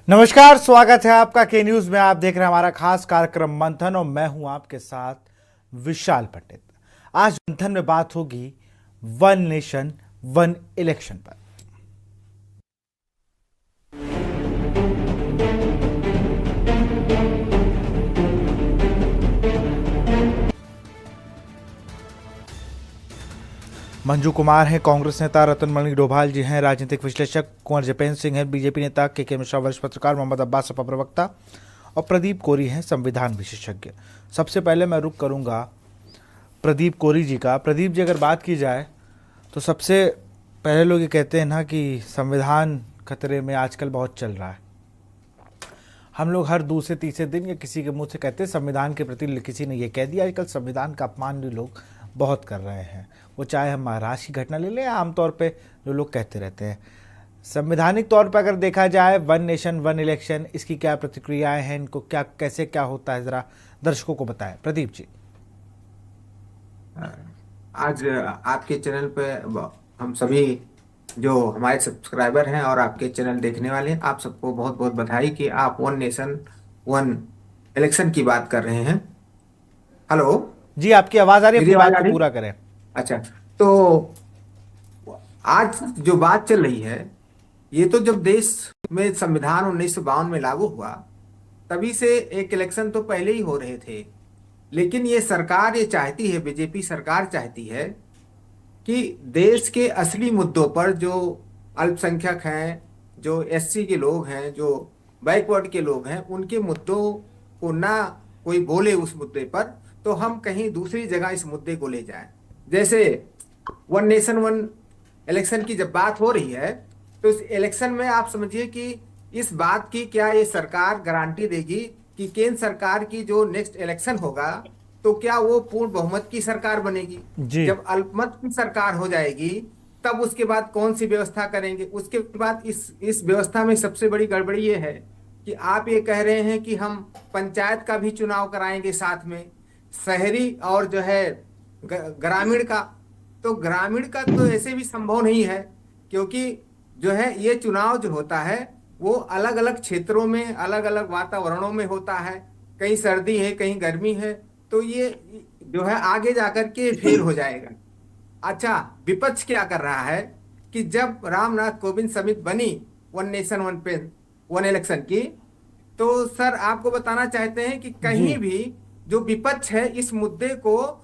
नमस्कार, स्वागत है आपका के न्यूज में। आप देख रहे हैं हमारा खास कार्यक्रम मंथन और मैं हूं आपके साथ विशाल पंडित। आज मंथन में बात होगी वन नेशन वन इलेक्शन पर। मंजू कुमार हैं कांग्रेस नेता, रतनमणि डोभाल जी हैं राजनीतिक विश्लेषक, कुंवर जयपेंद्र सिंह हैं बीजेपी नेता, के मिश्रा वरिष्ठ पत्रकार, मोहम्मद अब्बास सपा प्रवक्ता और प्रदीप कोरी हैं संविधान विशेषज्ञ। सबसे पहले मैं रुख करूंगा प्रदीप कोरी जी का। प्रदीप जी, अगर बात की जाए तो सबसे पहले लोग ये कहते हैं ना कि संविधान खतरे में आजकल बहुत चल रहा है। हम लोग हर दूसरे तीसरे दिन या किसी के मुंह से कहते हैं संविधान के प्रति किसी ने ये कह दिया। आजकल संविधान का अपमान भी लोग बहुत कर रहे हैं, वो चाहे हम महाराष्ट्र की घटना ले लें, आमतौर पे जो लोग कहते रहते हैं। संवैधानिक तौर पर अगर देखा जाए वन नेशन वन इलेक्शन, इसकी क्या प्रतिक्रियाएं हैं, इनको क्या कैसे क्या होता है, जरा दर्शकों को बताएं। प्रदीप जी। आज आपके चैनल पे हम सभी जो हमारे सब्सक्राइबर हैं और आपके चैनल देखने वाले हैं, आप सबको बहुत बहुत बधाई कि आप वन नेशन वन इलेक्शन की बात कर रहे हैं। हेलो जी, आपकी आवाज आ रही है, मेरी अपनी आवाज बात आ को रही? पूरा करें। अच्छा, तो आज जो बात चल रही है, ये तो जब देश में संविधान 1952 में लागू हुआ तभी से एक इलेक्शन तो पहले ही हो रहे थे। लेकिन ये सरकार ये चाहती है, बीजेपी सरकार चाहती है कि देश के असली मुद्दों पर, जो अल्पसंख्यक हैं, जो एससी के लोग हैं, जो बैकवर्ड के लोग हैं, उनके मुद्दों को ना कोई बोले उस मुद्दे पर, तो हम कहीं दूसरी जगह इस मुद्दे को ले जाएं। जैसे वन नेशन वन इलेक्शन की जब बात हो रही है, तो इस इलेक्शन में आप समझिए कि इस बात की क्या ये सरकार गारंटी देगी कि केंद्र सरकार की जो नेक्स्ट इलेक्शन होगा तो क्या वो पूर्ण बहुमत की सरकार बनेगी। जी जब अल्पमत की सरकार हो जाएगी तब उसके बाद कौन सी व्यवस्था करेंगे। उसके बाद इस व्यवस्था में सबसे बड़ी गड़बड़ी ये है कि आप ये कह रहे हैं कि हम पंचायत का भी चुनाव कराएंगे साथ में, शहरी और जो है ग्रामीण का। तो ग्रामीण का तो ऐसे भी संभव नहीं है, क्योंकि जो है ये चुनाव जो होता है वो अलग अलग क्षेत्रों में अलग अलग वातावरणों में होता है, कहीं सर्दी है कहीं गर्मी है, तो ये जो है आगे जाकर के फेल हो जाएगा। अच्छा, विपक्ष क्या कर रहा है कि जब रामनाथ कोविंद समिति बनी वन नेशन वन पे वन इलेक्शन की, तो सर आपको बताना चाहते हैं कि जी कहीं भी जो विपक्ष है इस मुद्दे को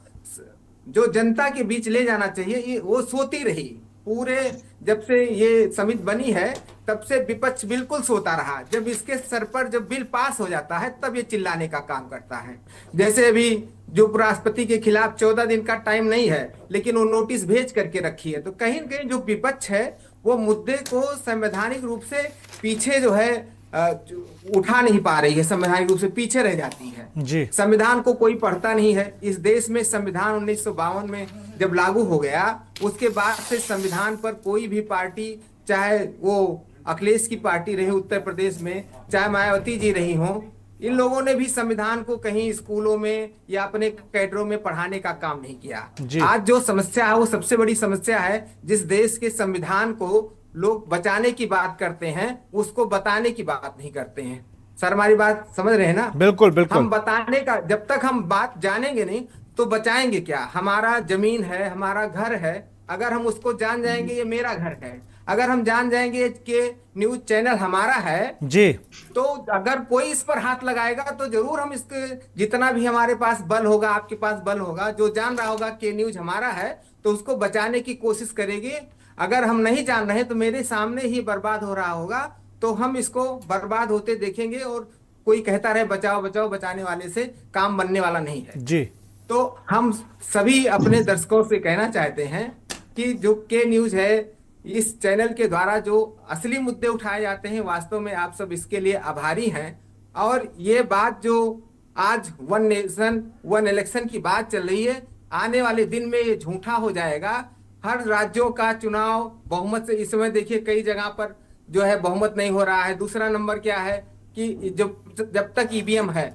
जो जनता के बीच ले जाना चाहिए, ये वो सोती रही। पूरे जब से ये समिति बनी है तब से विपक्ष बिल्कुल सोता रहा। जब इसके सर पर जब बिल पास हो जाता है तब ये चिल्लाने का काम करता है। जैसे अभी जो उपराष्ट्रपति के खिलाफ 14 दिन का टाइम नहीं है, लेकिन वो नोटिस भेज करके रखी है। तो कहीं न कहीं जो विपक्ष है वो मुद्दे को संवैधानिक रूप से पीछे जो है उठा नहीं पा रही है, संवैधानिक रूप से पीछे रह जाती है। जी संविधान को कोई पढ़ता नहीं है। इस देश में संविधान 1952 में जब लागू हो गया, उसके बाद से संविधान पर कोई भी पार्टी, चाहे वो अखिलेश की पार्टी रही उत्तर प्रदेश में, चाहे मायावती जी रही हो, इन लोगों ने भी संविधान को कहीं स्कूलों में या अपने कैडरों में पढ़ाने का काम नहीं किया। जी आज जो समस्या है वो सबसे बड़ी समस्या है। जिस देश के संविधान को लोग बचाने की बात करते हैं, उसको बताने की बात नहीं करते हैं। सर हमारी बात समझ रहे हैं ना? बिल्कुल बिल्कुल। हम बताने का, जब तक हम बात जानेंगे नहीं तो बचाएंगे क्या। हमारा जमीन है, हमारा घर है, अगर हम उसको जान जाएंगे ये मेरा घर है, अगर हम जान जाएंगे कि न्यूज चैनल हमारा है, जी तो अगर कोई इस पर हाथ लगाएगा तो जरूर हम इसके, जितना भी हमारे पास बल होगा, आपके पास बल होगा, जो जान रहा होगा कि न्यूज हमारा है, तो उसको बचाने की कोशिश करेगी। अगर हम नहीं जान रहे तो मेरे सामने ही बर्बाद हो रहा होगा, तो हम इसको बर्बाद होते देखेंगे। और कोई कहता रहे बचाओ बचाओ, बचाने वाले से काम बनने वाला नहीं है। जी तो हम सभी अपने दर्शकों से कहना चाहते हैं कि जो के न्यूज है, इस चैनल के द्वारा जो असली मुद्दे उठाए जाते हैं, वास्तव में आप सब इसके लिए आभारी हैं। और ये बात जो आज वन नेशन वन इलेक्शन की बात चल रही है, आने वाले दिन में ये झूठा हो जाएगा। हर राज्यों का चुनाव बहुमत से, इस समय देखिए कई जगह पर जो है बहुमत नहीं हो रहा है। दूसरा नंबर क्या है कि जब तक ईवीएम है,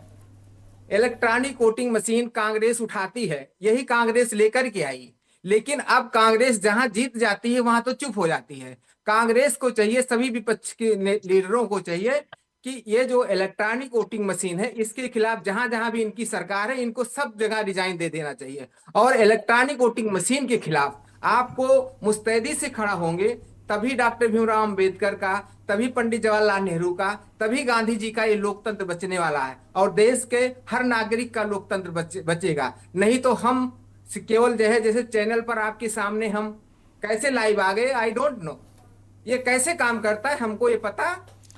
इलेक्ट्रॉनिक वोटिंग मशीन कांग्रेस उठाती है, यही कांग्रेस लेकर के आई, लेकिन अब कांग्रेस जहां जीत जाती है वहां तो चुप हो जाती है। कांग्रेस को चाहिए, सभी विपक्ष के लीडरों को चाहिए कि ये जो इलेक्ट्रॉनिक वोटिंग मशीन है इसके खिलाफ जहां जहां भी इनकी सरकार है इनको सब जगह रिजाइन दे देना चाहिए। और इलेक्ट्रॉनिक वोटिंग मशीन के खिलाफ आपको मुस्तैदी से खड़ा होंगे तभी डॉक्टर भीमराव अंबेडकर का, तभी पंडित जवाहरलाल नेहरू का, तभी गांधी जी का ये लोकतंत्र बचने वाला है और देश के हर नागरिक का लोकतंत्र बचेगा। नहीं तो हम केवल जो है जैसे चैनल पर आपके सामने हम कैसे लाइव आ गए, आई डोंट नो ये कैसे काम करता है, हमको ये पता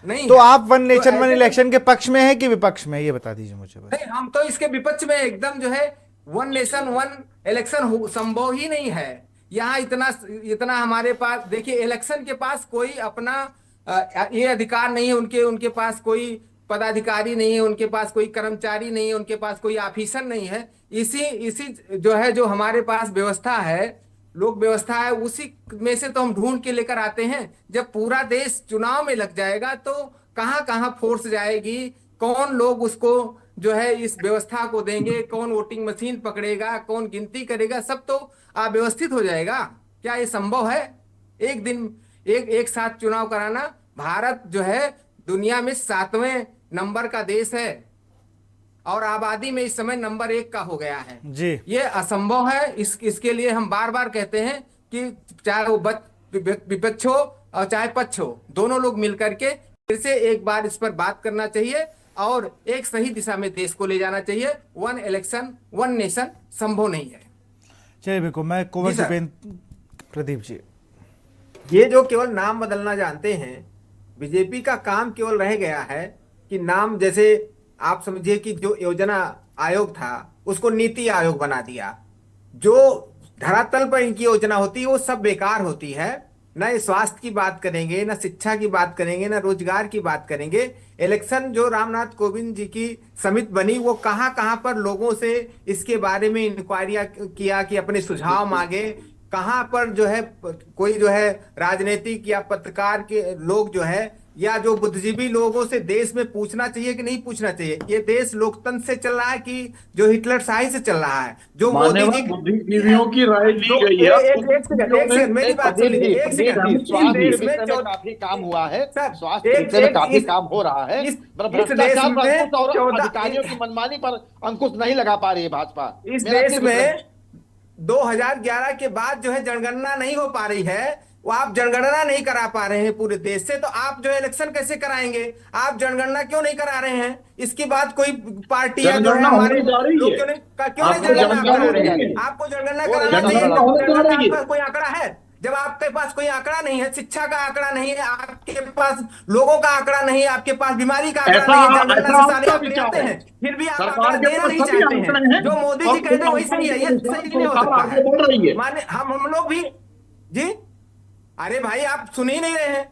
नहीं तो है। आप वन नेशन वन ऐसे इलेक्शन के पक्ष में है कि विपक्ष में, ये बता दीजिए मुझे बस। नहीं, हम तो इसके विपक्ष में एकदम जो है वन नेशन वन इलेक्शन संभव ही नहीं है। यहाँ इतना इतना हमारे पास देखिए, इलेक्शन के पास कोई अपना ये अधिकार नहीं है, उनके उनके पास कोई पदाधिकारी नहीं है, उनके पास कोई कर्मचारी नहीं है, उनके पास कोई ऑफिसर नहीं है। इसी इसी जो है जो हमारे पास व्यवस्था है, लोक व्यवस्था है, उसी में से तो हम ढूंढ के लेकर आते हैं। जब पूरा देश चुनाव में लग जाएगा तो कहाँ कहाँ फोर्स जाएगी, कौन लोग उसको जो है इस व्यवस्था को देंगे, कौन वोटिंग मशीन पकड़ेगा, कौन गिनती करेगा, सब तो अव्यवस्थित हो जाएगा। क्या ये संभव है एक दिन एक साथ चुनाव कराना? भारत जो है दुनिया में 7वें नंबर का देश है और आबादी में इस समय नंबर 1 का हो गया है जी। ये असंभव है। इसके लिए हम बार बार कहते हैं कि चाहे वो विपक्ष हो और चाहे पक्ष हो, दोनों लोग मिलकर के फिर से एक बार इस पर बात करना चाहिए और एक सही दिशा में देश को ले जाना चाहिए। वन इलेक्शन वन नेशन संभव नहीं है। चलिए बिल्कुल, मैं कुंवर जी सर। दीपेंद्र प्रदीप जी, ये जो केवल नाम बदलना जानते हैं, बीजेपी का काम केवल रह गया है कि नाम, जैसे आप समझिए कि जो योजना आयोग था उसको नीति आयोग बना दिया। जो धरातल पर इनकी योजना होती है वो सब बेकार होती है। न स्वास्थ्य की बात करेंगे, न शिक्षा की बात करेंगे, न रोजगार की बात करेंगे। इलेक्शन जो रामनाथ कोविंद जी की समिति बनी वो कहां कहां पर लोगों से इसके बारे में इंक्वायरियां किया कि अपने सुझाव मांगे, कहां पर जो है कोई जो है राजनीतिक या पत्रकार के लोग जो है या जो बुद्धिजीवी लोगों से देश में पूछना चाहिए कि नहीं पूछना चाहिए। ये देश लोकतंत्र से चल रहा है कि जो हिटलर शाही से चल रहा है? जो मोदी जी बुद्धिजीवियों की राय ली गई है। एक सेकंड मेरी बात सुन लीजिए, एक सेकंड। स्वास्थ्य में काफी काम हुआ है, स्वास्थ्य क्षेत्र में काफी काम हो रहा है। भ्रष्टाचार पर अंकुश और अधिकारियों की मनमानी पर अंकुश नहीं लगा पा रही है भाजपा। इस देश में 2011 के बाद जो है जनगणना नहीं हो पा रही है, वो आप जनगणना नहीं करा पा रहे हैं पूरे देश से, तो आप जो है इलेक्शन कैसे कराएंगे? आप जनगणना क्यों नहीं करा रहे हैं? इसकी बात कोई पार्टी या जो है हमारे लोग क्यों नहीं जनगणना करा रहे हैं? आपको जनगणना कराना चाहिए। आपका कोई आंकड़ा है? जब आपके पास कोई आंकड़ा नहीं है, शिक्षा का आंकड़ा नहीं है, आपके पास लोगों का आंकड़ा नहीं है, आपके पास बीमारी का आंकड़ा नहीं है, जनगणना से सारे आंकड़े आते हैं, फिर भी आप आंकड़ा देना नहीं चाहते हैं। जो मोदी जी कहते हैं वही सही है, ये सही नहीं हो सकता है। माने हम लोग भी जी, अरे भाई आप सुन ही नहीं रहे हैं।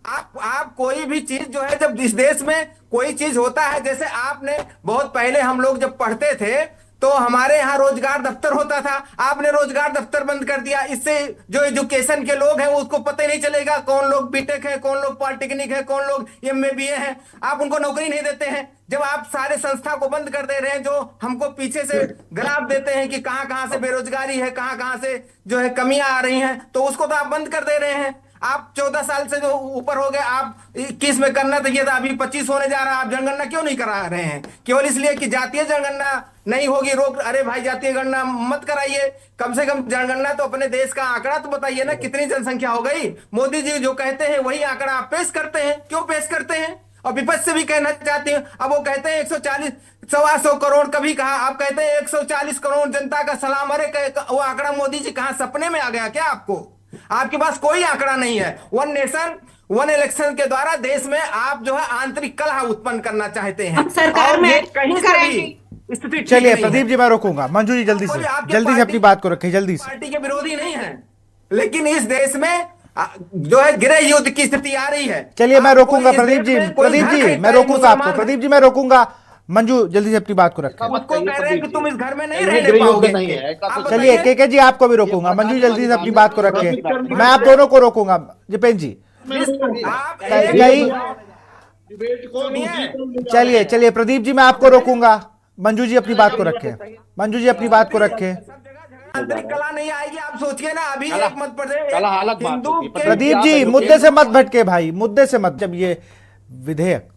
आप कोई भी चीज जो है, जब इस देश में कोई चीज होता है, जैसे आपने बहुत पहले हम लोग जब पढ़ते थे तो हमारे यहाँ रोजगार दफ्तर होता था, आपने रोजगार दफ्तर बंद कर दिया। इससे जो एजुकेशन के लोग हैं वो उसको पता ही नहीं चलेगा कौन लोग बीटेक है, कौन लोग पॉलिटेक्निक है, कौन लोग एमए बीए हैं। आप उनको नौकरी नहीं देते हैं। जब आप सारे संस्था को बंद कर दे रहे हैं, जो हमको पीछे से ग्राफ देते हैं कि कहां कहां से बेरोजगारी है, कहां कहां से जो है कमियां आ रही हैं, तो उसको तो आप बंद कर दे रहे हैं। आप 14 साल से जो ऊपर हो गए, आप 21 में करना चाहिए था, अभी 25 होने जा रहा है। आप जनगणना क्यों नहीं करा रहे हैं? केवल इसलिए कि जातीय जनगणना नहीं होगी, रोक। अरे भाई जातीय गणना मत कराइए, कम से कम जनगणना तो अपने देश का आंकड़ा तो बताइए ना, कितनी जनसंख्या हो गई। मोदी जी जो कहते हैं वही आंकड़ा आप पेश करते हैं। क्यों पेश करते हैं? और विपक्ष से भी कहना चाहती हूँ, अब वो कहते हैं 140 125 करोड़ कभी कहा, आप कहते हैं 140 करोड़ जनता का सलाम। अरे वो आंकड़ा मोदी जी कहां सपने में आ गया क्या आपको? आपके पास कोई आंकड़ा नहीं है। वन नेशन वन इलेक्शन के द्वारा देश में आप जो है आंतरिक कलह उत्पन्न करना चाहते हैं। सरकार में कहीं से भी स्थिति। चलिए प्रदीप जी, मैं रोकूंगा। मंजू जी जल्दी से अपनी बात को रखें, जल्दी से। पार्टी के विरोधी नहीं है, लेकिन इस देश में जो है गृह युद्ध की स्थिति आ रही है। चलिए मैं रोकूंगा प्रदीप जी, मैं रोकूंगा आपको। प्रदीप जी मैं रोकूंगा। मंजू जल्दी से अपनी बात को रखें। आपको कह रहे हैं कि तुम इस घर में नहीं रहने पाओगे। चलिए केके जी आपको भी रोकूंगा। मंजू जल्दी से अपनी बात को रखें। मैं आप दोनों को रोकूंगा। दीपेंद्र जी चलिए प्रदीप जी मैं आपको रोकूंगा। मंजू जी अपनी बात को रखें। मंजू जी अपनी बात को रखें। आंतरिक कला नहीं आएगी। आप सोचिए ना, अभी एक मध्य प्रदेश कला अलग बात हिंदू होती है। के प्रदीप जी मुद्दे से मत भटके भाई, मुद्दे से मत। जब ये विधेयक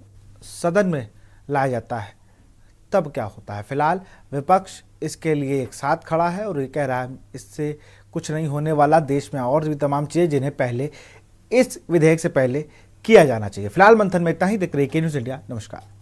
सदन में लाया जाता है तब क्या होता है? फिलहाल विपक्ष इसके लिए एक साथ खड़ा है और ये कह रहा है इससे कुछ नहीं होने वाला, देश में और भी तमाम चीजें जिन्हें पहले इस विधेयक से पहले किया जाना चाहिए। फिलहाल मंथन में इतना ही। देख रहे के न्यूज़ इंडिया। नमस्कार।